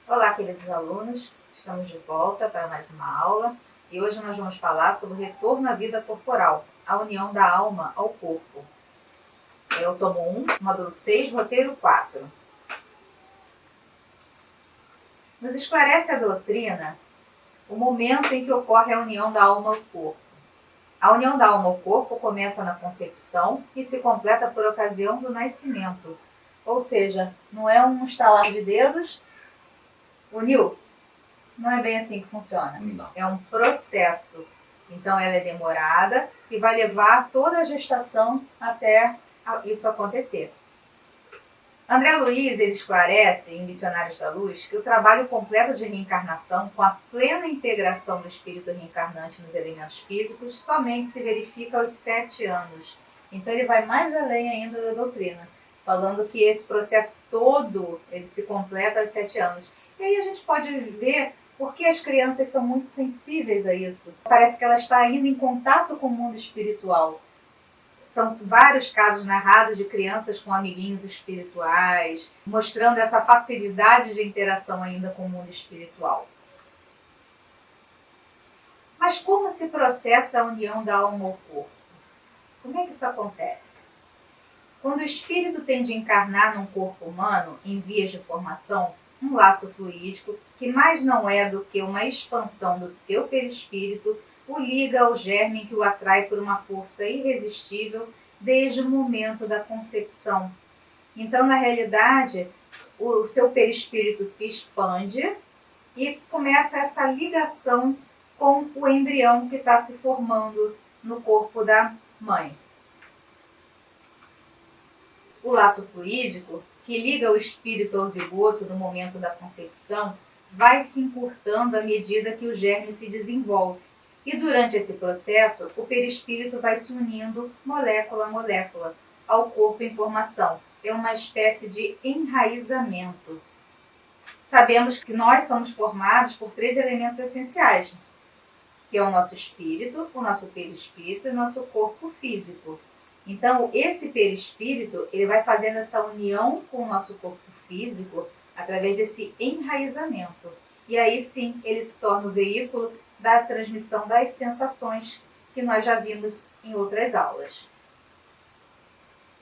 Olá, queridos alunos, estamos de volta para mais uma aula e hoje nós vamos falar sobre o retorno à vida corporal, a união da alma ao corpo. É o tomo 1, módulo 6, roteiro 4. Nos esclarece a doutrina o momento em que ocorre a união da alma ao corpo. A união da alma ao corpo começa na concepção e se completa por ocasião do nascimento. Ou seja, não é um estalar de dedos, uniu. Não é bem assim que funciona. Não. É um processo. Então ela é demorada e vai levar toda a gestação até isso acontecer. André Luiz ele esclarece, em Missionários da Luz, que o trabalho completo de reencarnação, com a plena integração do espírito reencarnante nos elementos físicos, somente se verifica aos 7 anos. Então ele vai mais além ainda da doutrina, falando que esse processo todo ele se completa aos 7 anos. E aí a gente pode ver porque as crianças são muito sensíveis a isso. Parece que ela está ainda em contato com o mundo espiritual. São vários casos narrados de crianças com amiguinhos espirituais, mostrando essa facilidade de interação ainda com o mundo espiritual. Mas como se processa a união da alma ao corpo? Como é que isso acontece? Quando o espírito tem de encarnar num corpo humano em vias de formação, um laço fluídico, que mais não é do que uma expansão do seu perispírito, o liga ao germe que o atrai por uma força irresistível desde o momento da concepção. Então, na realidade, o seu perispírito se expande e começa essa ligação com o embrião que está se formando no corpo da mãe. O laço fluídico, que liga o espírito ao zigoto no momento da concepção, vai se encurtando à medida que o germe se desenvolve. E durante esse processo, o perispírito vai se unindo molécula a molécula ao corpo em formação. É uma espécie de enraizamento. Sabemos que nós somos formados por 3 elementos essenciais, que é o nosso espírito, o nosso perispírito e o nosso corpo físico. Então, esse perispírito, ele vai fazendo essa união com o nosso corpo físico através desse enraizamento. E aí sim, ele se torna o veículo da transmissão das sensações que nós já vimos em outras aulas.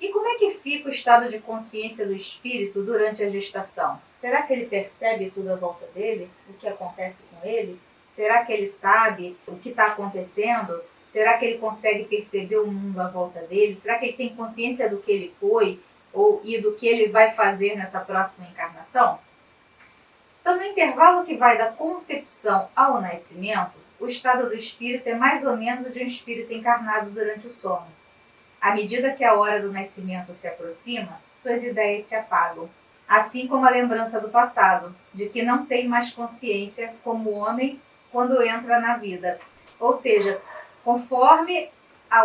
E como é que fica o estado de consciência do espírito durante a gestação? Será que ele percebe tudo à volta dele? O que acontece com ele? Será que ele sabe o que está acontecendo? Será que ele consegue perceber o mundo à volta dele? Será que ele tem consciência do que ele foi e do que ele vai fazer nessa próxima encarnação? Então, no intervalo que vai da concepção ao nascimento, o estado do espírito é mais ou menos o de um espírito encarnado durante o sono. À medida que a hora do nascimento se aproxima, suas ideias se apagam, assim como a lembrança do passado, de que não tem mais consciência como homem quando entra na vida. Ou seja, conforme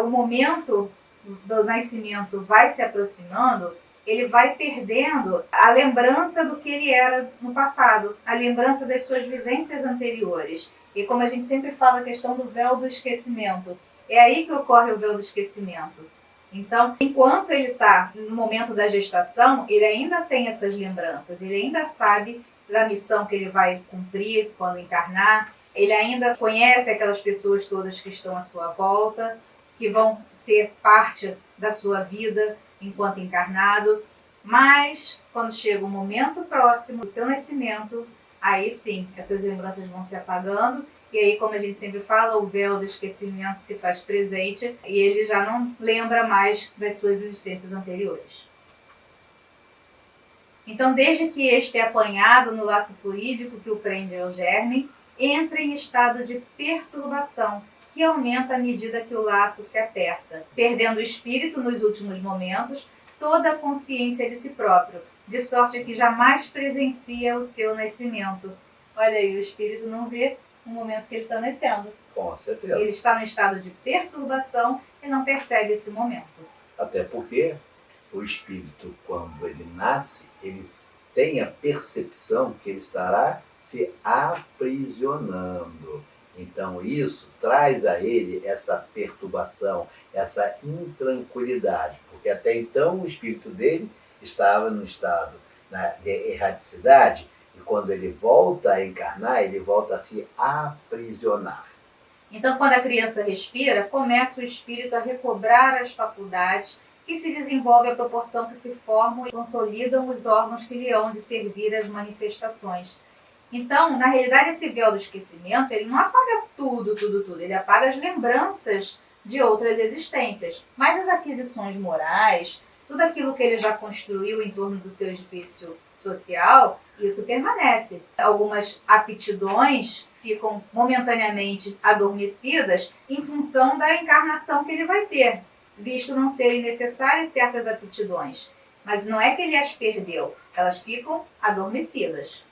o momento do nascimento vai se aproximando, ele vai perdendo a lembrança do que ele era no passado, a lembrança das suas vivências anteriores. E como a gente sempre fala, a questão do véu do esquecimento. É aí que ocorre o véu do esquecimento. Então, enquanto ele está no momento da gestação, ele ainda tem essas lembranças, ele ainda sabe da missão que ele vai cumprir quando encarnar, ele ainda conhece aquelas pessoas todas que estão à sua volta, que vão ser parte da sua vida enquanto encarnado, mas quando chega o momento próximo do seu nascimento, aí sim, essas lembranças vão se apagando, e aí, como a gente sempre fala, o véu do esquecimento se faz presente e ele já não lembra mais das suas existências anteriores. Então, desde que este é apanhado no laço fluídico que o prende ao germe, entra em estado de perturbação, que aumenta à medida que o laço se aperta, perdendo o espírito nos últimos momentos, toda a consciência de si próprio, de sorte que jamais presencia o seu nascimento. Olha aí, o espírito não vê o momento que ele está nascendo. Com certeza. Ele está no estado de perturbação e não percebe esse momento. Até porque o espírito, quando ele nasce, ele tem a percepção que ele estará se aprisionando. Então isso traz a ele essa perturbação, essa intranquilidade, porque até então o espírito dele estava no estado de erraticidade, E quando ele volta a encarnar, ele volta a se aprisionar. Então, quando a criança respira, começa o espírito a recobrar as faculdades que se desenvolve à proporção que se formam e consolidam os órgãos que lhe hão de servir às manifestações. Então, na realidade, esse véu do esquecimento, ele não apaga tudo. Ele apaga as lembranças de outras existências. Mas as aquisições morais, tudo aquilo que ele já construiu em torno do seu edifício social, isso permanece. Algumas aptidões ficam momentaneamente adormecidas em função da encarnação que ele vai ter, visto não serem necessárias certas aptidões. Mas não é que ele as perdeu, elas ficam adormecidas.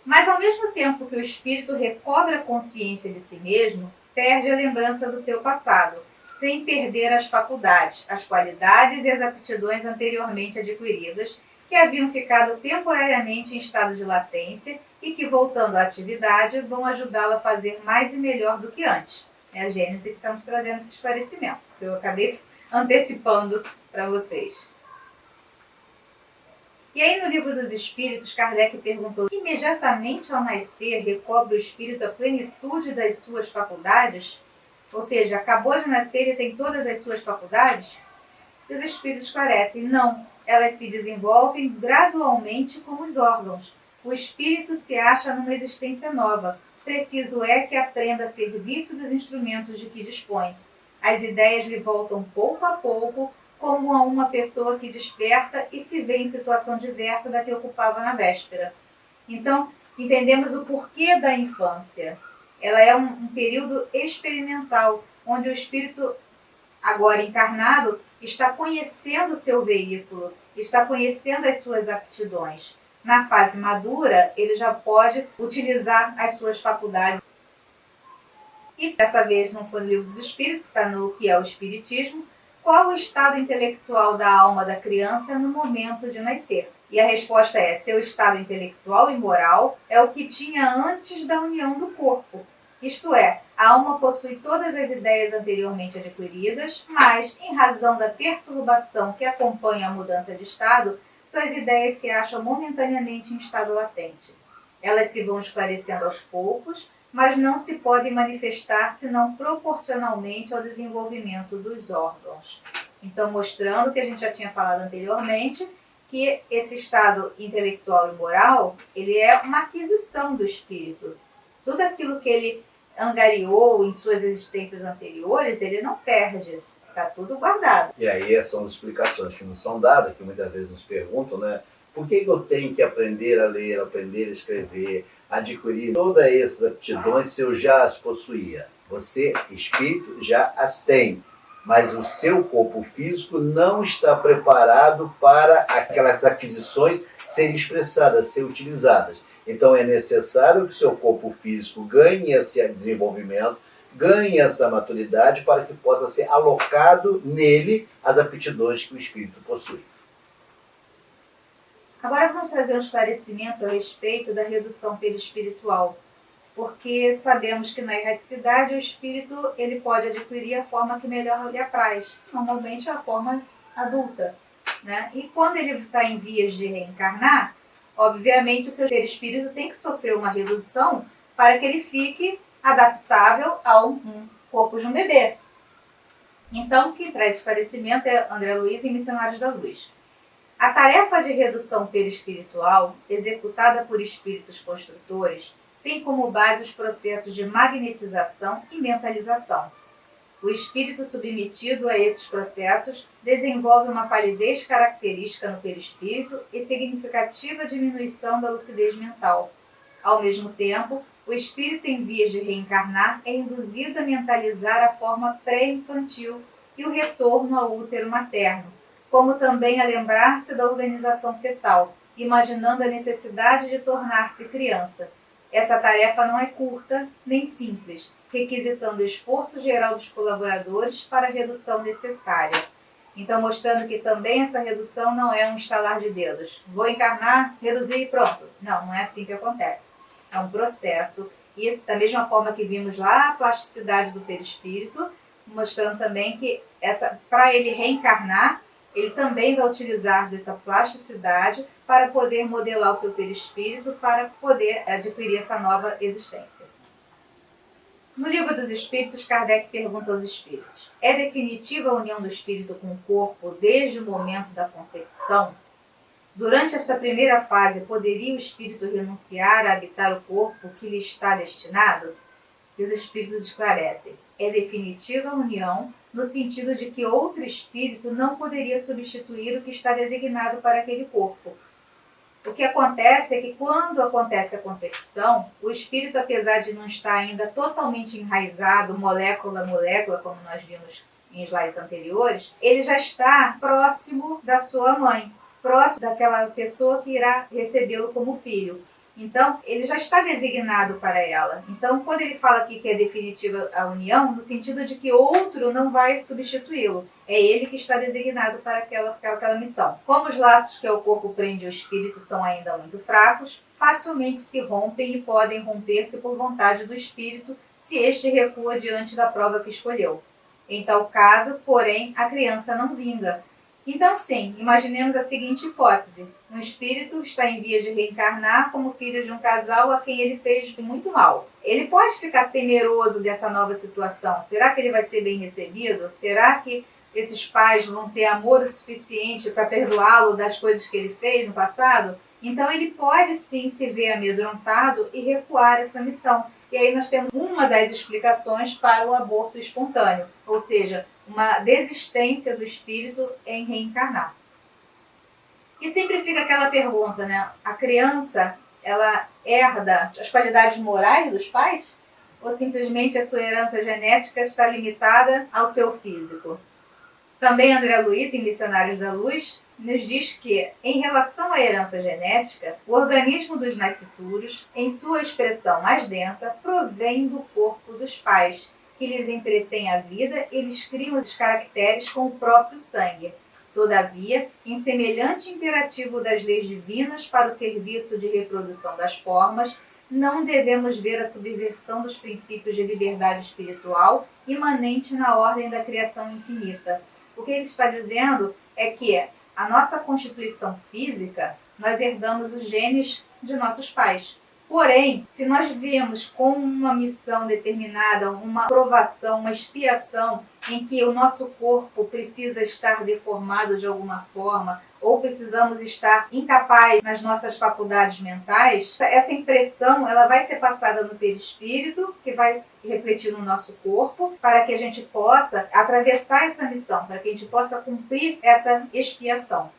Mas ao mesmo tempo que o espírito recobra a consciência de si mesmo, perde a lembrança do seu passado, sem perder as faculdades, as qualidades e as aptidões anteriormente adquiridas, que haviam ficado temporariamente em estado de latência e que, voltando à atividade, vão ajudá-la a fazer mais e melhor do que antes. É a Gênese que estamos trazendo esse esclarecimento, que eu acabei antecipando para vocês. E aí, no Livro dos Espíritos, Kardec perguntou: imediatamente ao nascer recobra o espírito a plenitude das suas faculdades? Ou seja, acabou de nascer e tem todas as suas faculdades? E os espíritos esclarecem: não, elas se desenvolvem gradualmente como os órgãos. O espírito se acha numa existência nova. Preciso é que aprenda a serviço dos instrumentos de que dispõe. As ideias lhe voltam pouco a pouco, como a uma pessoa que desperta e se vê em situação diversa da que ocupava na véspera. Então, entendemos o porquê da infância. Ela é um período experimental, onde o espírito, agora encarnado, está conhecendo o seu veículo, está conhecendo as suas aptidões. Na fase madura, ele já pode utilizar as suas faculdades. E dessa vez não foi no Livro dos Espíritos, está no Que é o Espiritismo. Qual o estado intelectual da alma da criança no momento de nascer? E a resposta é: seu estado intelectual e moral é o que tinha antes da união do corpo. Isto é, a alma possui todas as ideias anteriormente adquiridas, mas, em razão da perturbação que acompanha a mudança de estado, suas ideias se acham momentaneamente em estado latente. Elas se vão esclarecendo aos poucos, mas não se podem manifestar senão proporcionalmente ao desenvolvimento dos órgãos. Então, mostrando o que a gente já tinha falado anteriormente, que esse estado intelectual e moral, ele é uma aquisição do espírito. Tudo aquilo que ele angariou em suas existências anteriores, ele não perde, está tudo guardado. E aí são as explicações que nos são dadas, que muitas vezes nos perguntam, né? Por que eu tenho que aprender a ler, aprender a escrever, adquirir todas essas aptidões se eu já as possuía? Você, espírito, já as tem, mas o seu corpo físico não está preparado para aquelas aquisições serem expressadas, serem utilizadas. Então é necessário que o seu corpo físico ganhe esse desenvolvimento, ganhe essa maturidade para que possa ser alocado nele as aptidões que o espírito possui. Agora vamos trazer um esclarecimento a respeito da redução perispiritual, porque sabemos que na erraticidade o espírito ele pode adquirir a forma que melhor lhe apraz, normalmente a forma adulta, né? E quando ele está em vias de reencarnar, obviamente o seu perispírito tem que sofrer uma redução para que ele fique adaptável ao corpo de um bebê. Então, quem traz esclarecimento é André Luiz em Missionários da Luz. A tarefa de redução perispiritual, executada por espíritos construtores, tem como base os processos de magnetização e mentalização. O espírito submetido a esses processos desenvolve uma palidez característica no perispírito e significativa diminuição da lucidez mental. Ao mesmo tempo, o espírito em vias de reencarnar é induzido a mentalizar a forma pré-infantil e o retorno ao útero materno, como também a lembrar-se da organização fetal, imaginando a necessidade de tornar-se criança. Essa tarefa não é curta nem simples, requisitando o esforço geral dos colaboradores para a redução necessária. Então, mostrando que também essa redução não é um estalar de dedos. Vou encarnar, reduzir e pronto. Não, não é assim que acontece. É um processo. E da mesma forma que vimos lá a plasticidade do perispírito, mostrando também que para ele reencarnar, ele também vai utilizar dessa plasticidade para poder modelar o seu perispírito, para poder adquirir essa nova existência. No Livro dos Espíritos, Kardec pergunta aos espíritos: é definitiva a união do espírito com o corpo desde o momento da concepção? Durante esta primeira fase, poderia o espírito renunciar a habitar o corpo que lhe está destinado? E os espíritos esclarecem: é definitiva a união no sentido de que outro espírito não poderia substituir o que está designado para aquele corpo. O que acontece é que quando acontece a concepção, o espírito, apesar de não estar ainda totalmente enraizado, molécula a molécula, como nós vimos em slides anteriores, ele já está próximo da sua mãe, próximo daquela pessoa que irá recebê-lo como filho. Então, ele já está designado para ela. Então, quando ele fala aqui que é definitiva a união, no sentido de que outro não vai substituí-lo. É ele que está designado para aquela missão. Como os laços que o corpo prende ao espírito são ainda muito fracos, facilmente se rompem e podem romper-se por vontade do espírito, se este recua diante da prova que escolheu. Em tal caso, porém, a criança não vinga. Então, sim, imaginemos a seguinte hipótese. Um espírito está em via de reencarnar como filho de um casal a quem ele fez muito mal. Ele pode ficar temeroso dessa nova situação. Será que ele vai ser bem recebido? Será que esses pais vão ter amor o suficiente para perdoá-lo das coisas que ele fez no passado? Então, ele pode sim se ver amedrontado e recuar essa missão. E aí nós temos uma das explicações para o aborto espontâneo, ou seja, uma desistência do espírito em reencarnar. E sempre fica aquela pergunta, né? A criança, ela herda as qualidades morais dos pais? Ou simplesmente a sua herança genética está limitada ao seu físico? Também André Luiz, em Missionários da Luz, nos diz que, em relação à herança genética, o organismo dos nascituros, em sua expressão mais densa, provém do corpo dos pais, que lhes entretém a vida e lhes criam os caracteres com o próprio sangue. Todavia, em semelhante imperativo das leis divinas para o serviço de reprodução das formas, não devemos ver a subversão dos princípios de liberdade espiritual imanente na ordem da criação infinita. O que ele está dizendo é que a nossa constituição física, nós herdamos os genes de nossos pais. Porém, se nós vemos com uma missão determinada, uma provação, uma expiação, em que o nosso corpo precisa estar deformado de alguma forma, ou precisamos estar incapazes nas nossas faculdades mentais, essa impressão ela vai ser passada no perispírito, que vai refletir no nosso corpo, para que a gente possa atravessar essa missão, para que a gente possa cumprir essa expiação.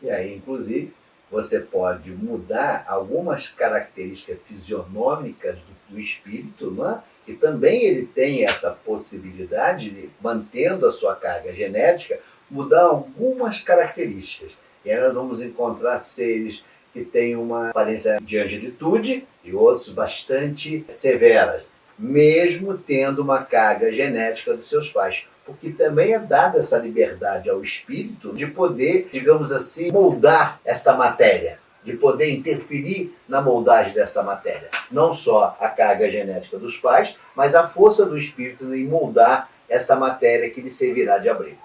E aí, inclusive, você pode mudar algumas características fisionômicas do espírito, não é? E também ele tem essa possibilidade de, mantendo a sua carga genética, mudar algumas características. E aí nós vamos encontrar seres que têm uma aparência de angelitude e outros bastante severas, mesmo tendo uma carga genética dos seus pais. Porque também é dada essa liberdade ao espírito de poder, digamos assim, moldar esta matéria, de poder interferir na moldagem dessa matéria. Não só a carga genética dos pais, mas a força do espírito em moldar essa matéria que lhe servirá de abrigo.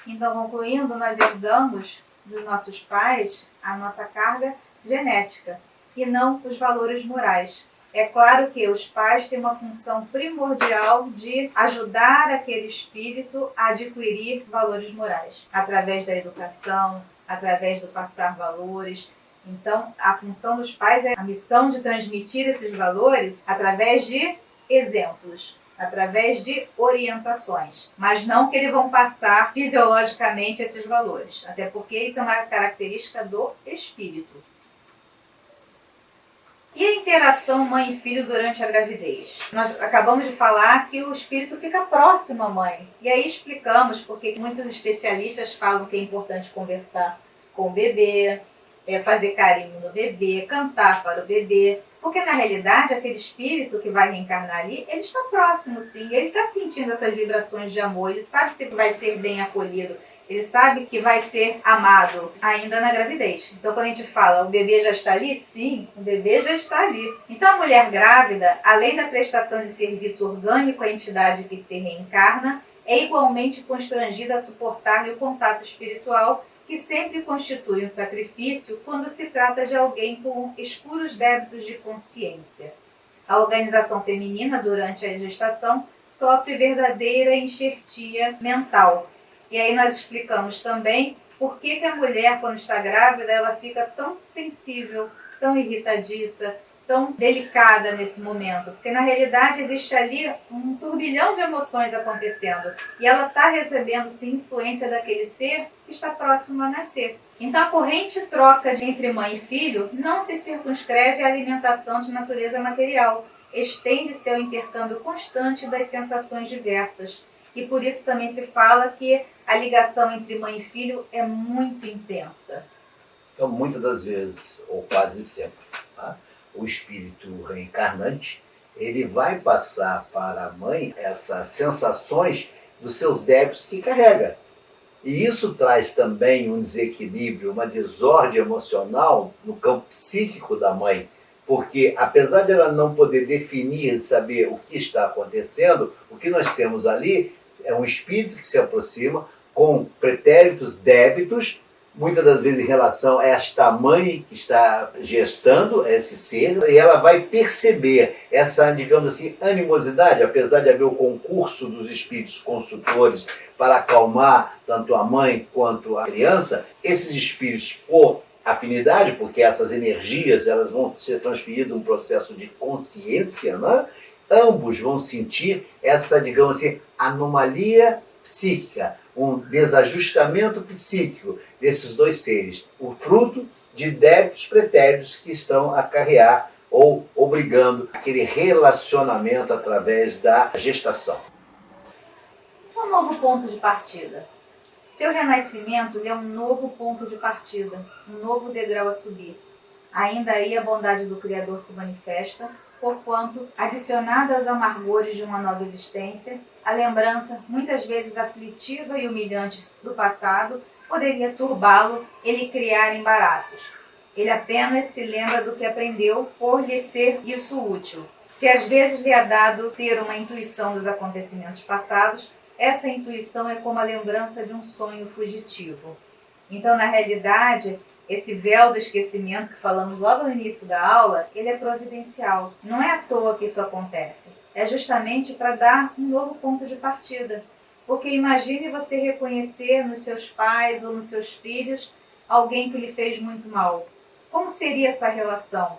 Então, concluindo, nós herdamos dos nossos pais a nossa carga genética e não os valores morais. É claro que os pais têm uma função primordial de ajudar aquele espírito a adquirir valores morais, através da educação, através do passar valores. Então, a função dos pais é a missão de transmitir esses valores através de exemplos, através de orientações, mas não que eles vão passar fisiologicamente esses valores, até porque isso é uma característica do espírito. E a interação mãe e filho durante a gravidez? Nós acabamos de falar que o espírito fica próximo à mãe. E aí explicamos porque muitos especialistas falam que é importante conversar com o bebê, fazer carinho no bebê, cantar para o bebê. Porque na realidade aquele espírito que vai reencarnar ali, ele está próximo sim, ele está sentindo essas vibrações de amor, ele sabe se vai ser bem acolhido. Ele sabe que vai ser amado ainda na gravidez. Então, quando a gente fala, o bebê já está ali? Sim, o bebê já está ali. Então, a mulher grávida, além da prestação de serviço orgânico à entidade que se reencarna, é igualmente constrangida a suportar-lhe o contato espiritual, que sempre constitui um sacrifício quando se trata de alguém com escuros débitos de consciência. A organização feminina durante a gestação sofre verdadeira enxertia mental. E aí nós explicamos também por que a mulher, quando está grávida, ela fica tão sensível, tão irritadiça, tão delicada nesse momento. Porque na realidade existe ali um turbilhão de emoções acontecendo. E ela está recebendo sim influência daquele ser que está próximo a nascer. Então a corrente troca entre mãe e filho não se circunscreve à alimentação de natureza material. Estende-se ao intercâmbio constante das sensações diversas. E por isso também se fala que a ligação entre mãe e filho é muito intensa. Então, muitas das vezes, ou quase sempre, tá? O espírito reencarnante, ele vai passar para a mãe essas sensações dos seus débitos que carrega. E isso traz também um desequilíbrio, uma desordem emocional no campo psíquico da mãe. Porque, apesar de ela não poder definir e saber o que está acontecendo, o que nós temos ali é um espírito que se aproxima com pretéritos débitos, muitas das vezes em relação a esta mãe que está gestando esse ser, e ela vai perceber essa, digamos assim, animosidade, apesar de haver o concurso dos espíritos consultores para acalmar tanto a mãe quanto a criança, esses espíritos, por afinidade, porque essas energias elas vão ser transferidas num processo de consciência, né? Ambos vão sentir essa, digamos assim, anomalia psíquica, um desajustamento psíquico desses dois seres, o fruto de débitos pretéritos que estão a acarrear ou obrigando aquele relacionamento através da gestação. Um novo ponto de partida. Seu renascimento é um novo ponto de partida, um novo degrau a subir. Ainda aí a bondade do Criador se manifesta, porquanto, adicionada aos amargores de uma nova existência, a lembrança, muitas vezes aflitiva e humilhante do passado, poderia turbá-lo e lhe criar embaraços. Ele apenas se lembra do que aprendeu por lhe ser isso útil. Se às vezes lhe é dado ter uma intuição dos acontecimentos passados, essa intuição é como a lembrança de um sonho fugitivo. Então, na realidade, esse véu do esquecimento que falamos logo no início da aula, ele é providencial. Não é à toa que isso acontece. É justamente para dar um novo ponto de partida. Porque imagine você reconhecer nos seus pais ou nos seus filhos alguém que lhe fez muito mal. Como seria essa relação?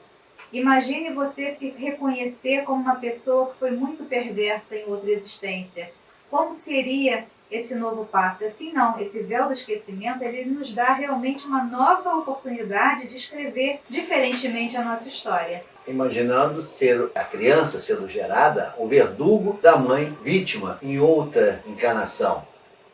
Imagine você se reconhecer como uma pessoa que foi muito perversa em outra existência. Como seria esse novo passo? Assim não, esse véu do esquecimento, ele nos dá realmente uma nova oportunidade de escrever diferentemente a nossa história. Imaginando ser a criança sendo gerada, o verdugo da mãe vítima em outra encarnação.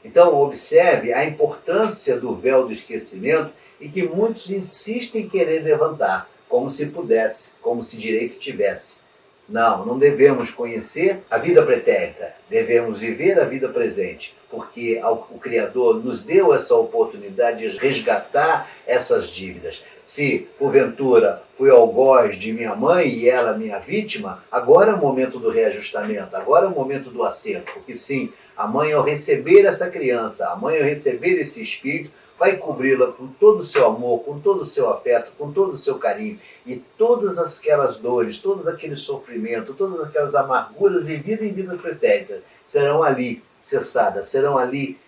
Então observe a importância do véu do esquecimento e que muitos insistem em querer levantar, como se pudesse, como se direito tivesse. Não devemos conhecer a vida pretérita, devemos viver a vida presente, porque o Criador nos deu essa oportunidade de resgatar essas dívidas. Se, porventura, fui algoz de minha mãe e ela minha vítima, agora é o momento do reajustamento, agora é o momento do acerto, porque sim, a mãe ao receber essa criança, a mãe ao receber esse espírito, vai cobri-la com todo o seu amor, com todo o seu afeto, com todo o seu carinho. E todas aquelas dores, todos aqueles sofrimentos, todas aquelas amarguras vividas em vidas pretéritas serão ali cessadas, serão ali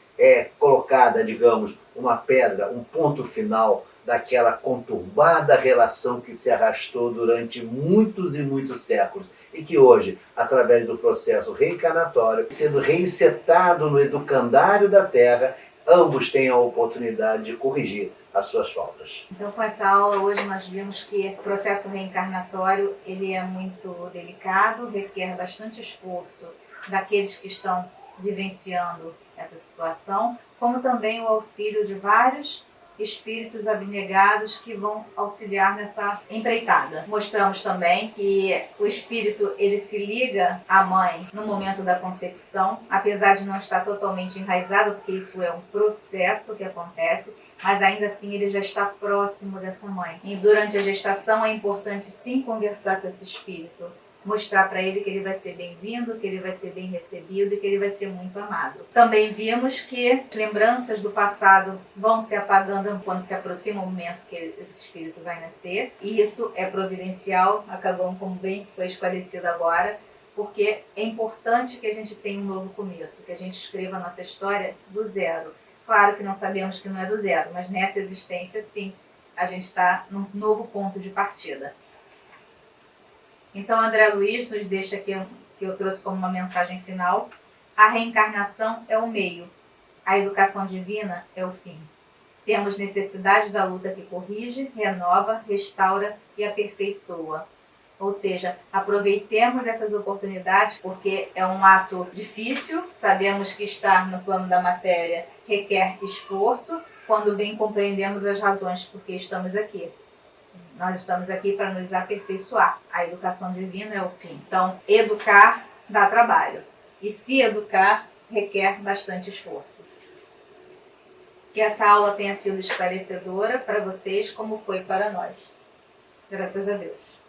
colocada, digamos, uma pedra, um ponto final daquela conturbada relação que se arrastou durante muitos e muitos séculos. E que hoje, através do processo reencarnatório, sendo reinsetado no educandário da Terra, ambos têm a oportunidade de corrigir as suas faltas. Então, com essa aula, hoje nós vimos que o processo reencarnatório ele é muito delicado, requer bastante esforço daqueles que estão vivenciando essa situação, como também o auxílio de vários espíritos abnegados que vão auxiliar nessa empreitada. Mostramos também que o espírito ele se liga à mãe no momento da concepção, apesar de não estar totalmente enraizado, porque isso é um processo que acontece, mas ainda assim ele já está próximo dessa mãe. E durante a gestação é importante sim conversar com esse espírito, mostrar para ele que ele vai ser bem-vindo, que ele vai ser bem recebido e que ele vai ser muito amado. Também vimos que lembranças do passado vão se apagando quando se aproxima o momento que esse espírito vai nascer, e isso é providencial, acabou como bem foi esclarecido agora, porque é importante que a gente tenha um novo começo, que a gente escreva a nossa história do zero. Claro que não sabemos que não é do zero, mas nessa existência, sim, a gente está num novo ponto de partida. Então, André Luiz nos deixa aqui, que eu trouxe como uma mensagem final: a reencarnação é o meio, a educação divina é o fim. Temos necessidade da luta que corrige, renova, restaura e aperfeiçoa. Ou seja, aproveitemos essas oportunidades, porque é um ato difícil, sabemos que estar no plano da matéria requer esforço, quando bem compreendemos as razões por que estamos aqui. Nós estamos aqui para nos aperfeiçoar. A educação divina é o fim. Então, educar dá trabalho. E se educar requer bastante esforço. Que essa aula tenha sido esclarecedora para vocês, como foi para nós. Graças a Deus.